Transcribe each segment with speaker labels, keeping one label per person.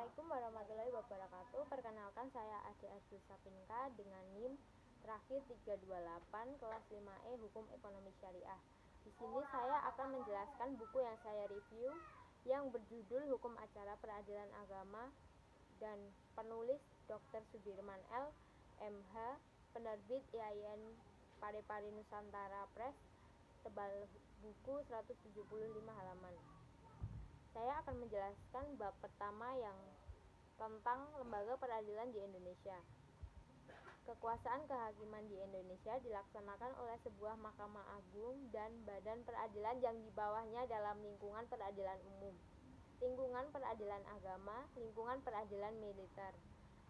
Speaker 1: Assalamualaikum warahmatullahi wabarakatuh. Perkenalkan, saya Ade Abdul Sapinka dengan NIM terakhir 328 kelas 5E Hukum Ekonomi Syariah. Di sini saya akan menjelaskan buku yang saya review yang berjudul Hukum Acara Peradilan Agama dan penulis Dr. Sudirman L. MH, penerbit IAIN Parepare Nusantara Press, tebal buku 175 halaman. Saya akan menjelaskan bab pertama yang tentang lembaga peradilan di Indonesia. Kekuasaan kehakiman di Indonesia dilaksanakan oleh sebuah Mahkamah Agung dan badan peradilan yang di bawahnya dalam lingkungan peradilan umum, lingkungan peradilan agama, lingkungan peradilan militer,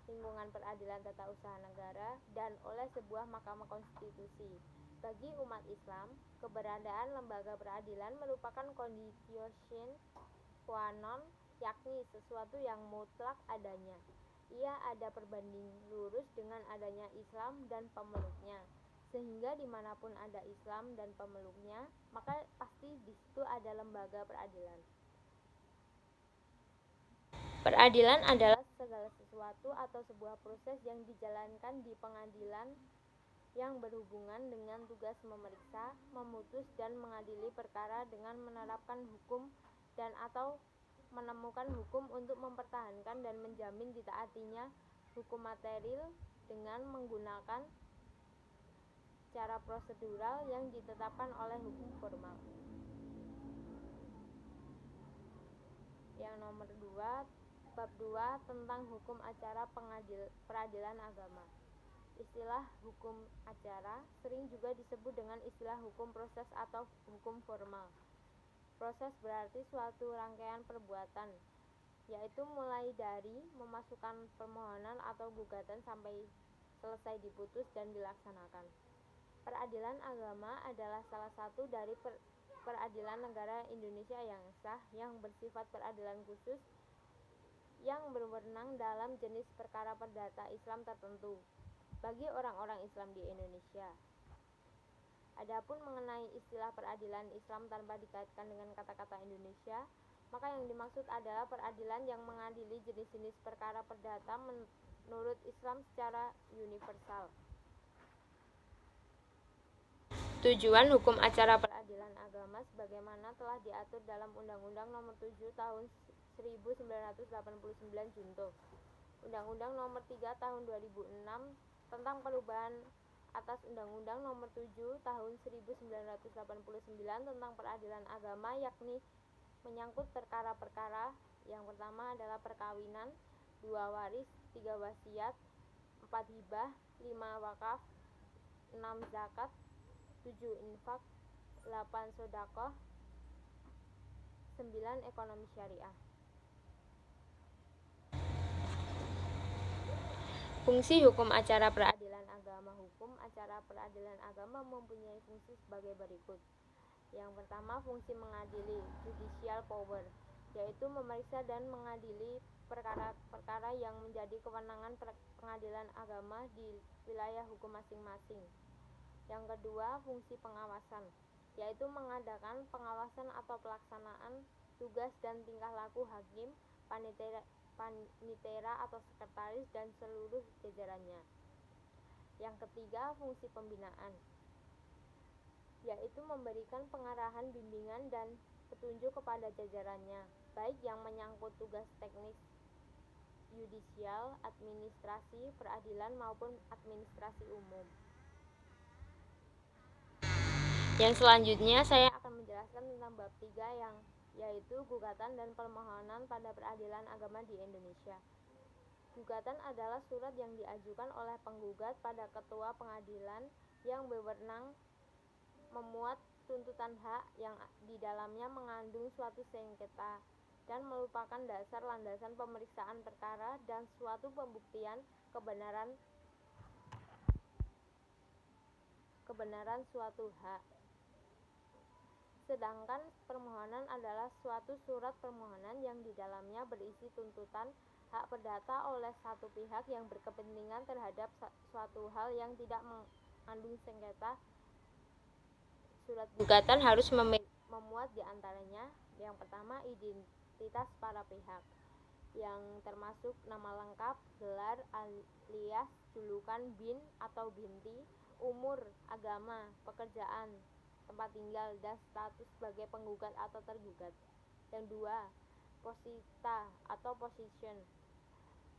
Speaker 1: lingkungan peradilan tata usaha negara, dan oleh sebuah Mahkamah Konstitusi. Bagi umat Islam, keberadaan lembaga peradilan merupakan condition qua non, yakni sesuatu yang mutlak adanya. Ia ada perbanding lurus dengan adanya Islam dan pemeluknya, sehingga dimanapun ada Islam dan pemeluknya, maka pasti di situ ada lembaga peradilan. Peradilan adalah segala sesuatu atau sebuah proses yang dijalankan di pengadilan yang berhubungan dengan tugas memeriksa, memutus, dan mengadili perkara dengan menerapkan hukum dan atau menemukan hukum untuk mempertahankan dan menjamin ditaatinya hukum material dengan menggunakan cara prosedural yang ditetapkan oleh hukum formal. Yang nomor 2, bab 2 tentang hukum acara peradilan agama. Istilah hukum acara sering juga disebut dengan istilah hukum proses atau hukum formal. Proses berarti suatu rangkaian perbuatan, yaitu mulai dari memasukkan permohonan atau gugatan sampai selesai diputus dan dilaksanakan. Peradilan agama adalah salah satu dari peradilan negara Indonesia yang sah, yang bersifat peradilan khusus, yang berwenang dalam jenis perkara perdata Islam tertentu bagi orang-orang Islam di Indonesia. Adapun mengenai istilah peradilan Islam tanpa dikaitkan dengan kata-kata Indonesia, maka yang dimaksud adalah peradilan yang mengadili jenis-jenis perkara perdata menurut Islam secara universal. Tujuan hukum acara peradilan agama sebagaimana telah diatur dalam Undang-Undang Nomor 7 Tahun 1989 Junto, Undang-Undang Nomor 3 Tahun 2006 tentang perubahan atas Undang-Undang Nomor 7 Tahun 1989 tentang peradilan agama, yakni menyangkut perkara-perkara. Yang pertama adalah perkawinan, 2 waris, 3 wasiat, 4 hibah, 5 wakaf, 6 zakat, 7 infak, 8 sedekah, 9 ekonomi syariah. Fungsi hukum acara peradilan agama. Hukum acara peradilan agama mempunyai fungsi sebagai berikut. Yang pertama, fungsi mengadili, judicial power, yaitu memeriksa dan mengadili perkara-perkara yang menjadi kewenangan pengadilan agama di wilayah hukum masing-masing. Yang kedua, fungsi pengawasan, yaitu mengadakan pengawasan atau pelaksanaan tugas dan tingkah laku hakim, panitera atau sekretaris dan seluruh jajarannya. Yang ketiga, fungsi pembinaan, yaitu memberikan pengarahan, bimbingan, dan petunjuk kepada jajarannya, baik yang menyangkut tugas teknis yudisial, administrasi, peradilan maupun administrasi umum. Yang selanjutnya saya akan menjelaskan tentang bab 3 yaitu gugatan dan permohonan pada peradilan agama di Indonesia. Gugatan adalah surat yang diajukan oleh penggugat pada ketua pengadilan yang berwenang memuat tuntutan hak yang di dalamnya mengandung suatu sengketa dan merupakan dasar landasan pemeriksaan perkara dan suatu pembuktian kebenaran suatu hak. Sedangkan permohonan adalah suatu surat permohonan yang di dalamnya berisi tuntutan hak perdata oleh satu pihak yang berkepentingan terhadap suatu hal yang tidak mengandung sengketa. Surat gugatan harus memuat di antaranya, yang pertama, identitas para pihak, yang termasuk nama lengkap, gelar alias julukan, bin atau binti, umur, agama, pekerjaan, tempat tinggal, dan status sebagai penggugat atau tergugat. Yang dua, posita atau position,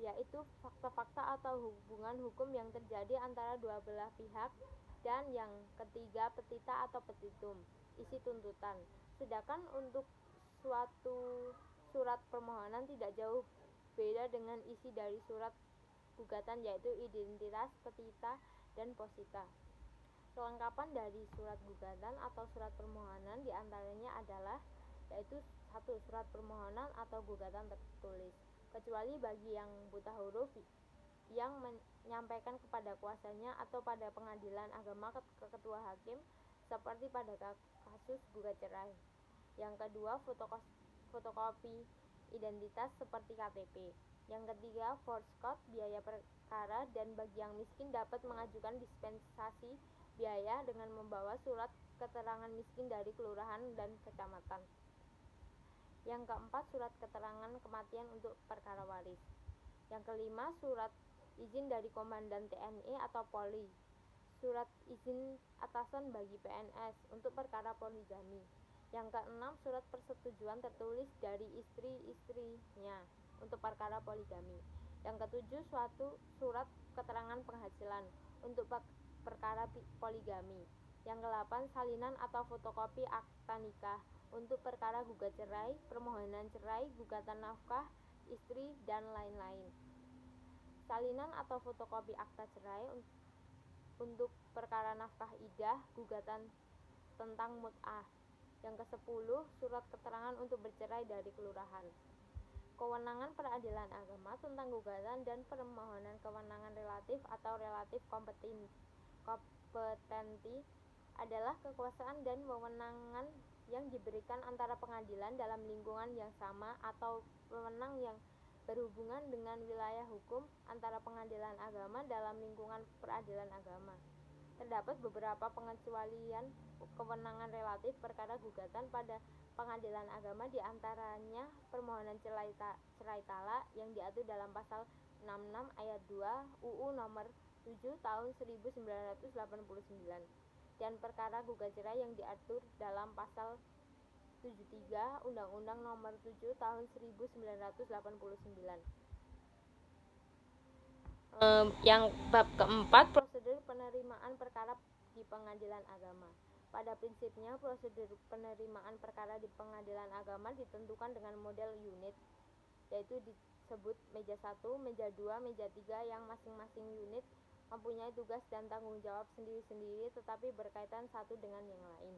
Speaker 1: yaitu fakta-fakta atau hubungan hukum yang terjadi antara dua belah pihak. Dan yang ketiga, petita atau petitum, isi tuntutan. Sedangkan untuk suatu surat permohonan tidak jauh beda dengan isi dari surat gugatan, yaitu identitas, petita, dan posita. Kelengkapan dari surat gugatan atau surat permohonan diantaranya adalah yaitu 1. Surat permohonan atau gugatan tertulis, kecuali bagi yang buta huruf, yang menyampaikan kepada kuasanya atau pada pengadilan agama ke ketua hakim, seperti pada kasus gugat cerai. Yang kedua, fotokopi identitas seperti KTP. Yang ketiga, force code, biaya perkara, dan bagi yang miskin dapat mengajukan dispensasi biaya dengan membawa surat keterangan miskin dari kelurahan dan kecamatan. Yang keempat, surat keterangan kematian untuk perkara waris. Yang kelima, surat izin dari komandan TNI atau Polri, surat izin atasan bagi PNS untuk perkara poligami. Yang keenam, surat persetujuan tertulis dari istri-istrinya untuk perkara poligami. Yang ketujuh, suatu surat keterangan penghasilan untuk perkara poligami. Yang kedelapan, salinan atau fotokopi akta nikah untuk perkara gugat cerai, permohonan cerai, gugatan nafkah istri, dan lain-lain. Salinan atau fotokopi akta cerai untuk perkara nafkah idah, gugatan tentang mut'ah. Yang ke-10, surat keterangan untuk bercerai dari kelurahan. Kewenangan peradilan agama tentang gugatan dan permohonan, kewenangan relatif atau relatif kompetenti adalah kekuasaan dan wewenang yang diberikan antara pengadilan dalam lingkungan yang sama atau wewenang yang berhubungan dengan wilayah hukum antara pengadilan agama dalam lingkungan peradilan agama. Terdapat beberapa pengecualian kewenangan relatif perkara gugatan pada pengadilan agama, diantaranya permohonan cerai talak yang diatur dalam pasal 66 ayat 2 UU nomor 7 tahun 1989, dan perkara gugat cerai yang diatur dalam pasal 73 Undang-Undang nomor 7 tahun 1989. Yang bab keempat, prosedur penerimaan perkara di pengadilan agama. Pada prinsipnya, prosedur penerimaan perkara di pengadilan agama ditentukan dengan model unit, yaitu disebut meja 1, meja 2, meja 3, yang masing-masing unit mempunyai tugas dan tanggung jawab sendiri-sendiri tetapi berkaitan satu dengan yang lain.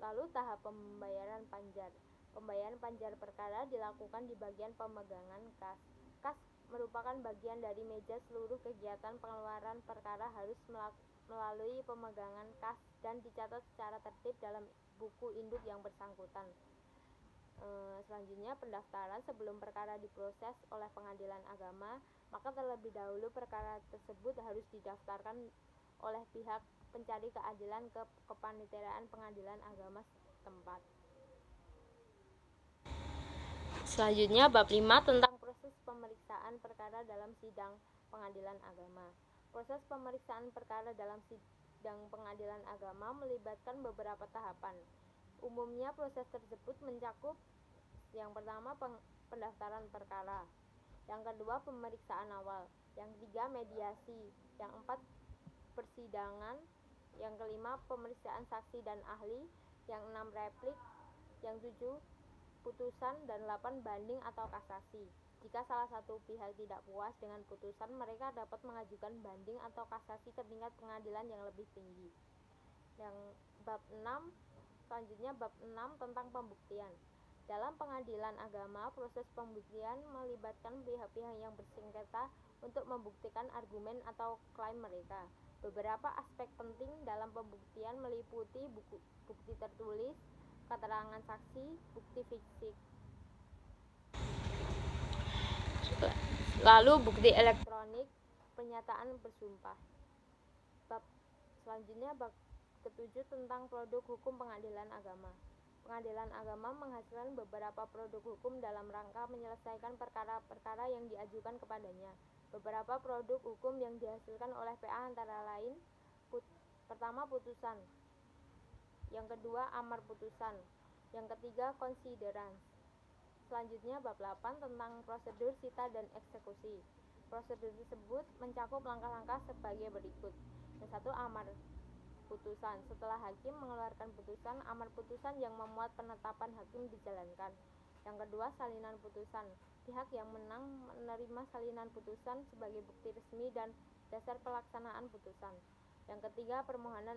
Speaker 1: Lalu tahap pembayaran panjar. Pembayaran panjar perkara dilakukan di bagian pemegangan kas. Kas merupakan bagian dari meja seluruh kegiatan pengeluaran perkara harus melalui pemegangan kas dan dicatat secara tertib dalam buku induk yang bersangkutan. Selanjutnya, pendaftaran. Sebelum perkara diproses oleh pengadilan agama, maka terlebih dahulu perkara tersebut harus didaftarkan oleh pihak pencari keadilan ke kepanitiaan pengadilan agama setempat. Selanjutnya, bab 5 tentang proses pemeriksaan perkara dalam sidang pengadilan agama. Proses pemeriksaan perkara dalam sidang pengadilan agama melibatkan beberapa tahapan. Umumnya proses tersebut mencakup: yang pertama, pendaftaran perkara. Yang kedua, pemeriksaan awal. Yang ketiga, mediasi. Yang empat, persidangan. Yang kelima, pemeriksaan saksi dan ahli. Yang enam, replik. Yang tujuh, putusan. Dan 8, banding atau kasasi. Jika salah satu pihak tidak puas dengan putusan, mereka dapat mengajukan banding atau kasasi ke tingkat pengadilan yang lebih tinggi. Yang bab 6, selanjutnya bab 6 tentang pembuktian. Dalam pengadilan agama, proses pembuktian melibatkan pihak-pihak yang bersengketa untuk membuktikan argumen atau klaim mereka. Beberapa aspek penting dalam pembuktian meliputi bukti tertulis, keterangan saksi, bukti fisik, lalu bukti elektronik, pernyataan bersumpah. Selanjutnya bab ketujuh tentang produk hukum pengadilan agama. Pengadilan agama menghasilkan beberapa produk hukum dalam rangka menyelesaikan perkara-perkara yang diajukan kepadanya. Beberapa produk hukum yang dihasilkan oleh PA antara lain pertama putusan, yang kedua amar putusan, yang ketiga considerance. Selanjutnya bab 8 tentang prosedur sita dan eksekusi. Prosedur tersebut mencakup langkah-langkah sebagai berikut. Yang satu, amar putusan. Setelah hakim mengeluarkan putusan, amar putusan yang memuat penetapan hakim dijalankan. Yang kedua, salinan putusan. Pihak yang menang menerima salinan putusan sebagai bukti resmi dan dasar pelaksanaan putusan. Yang ketiga, permohonan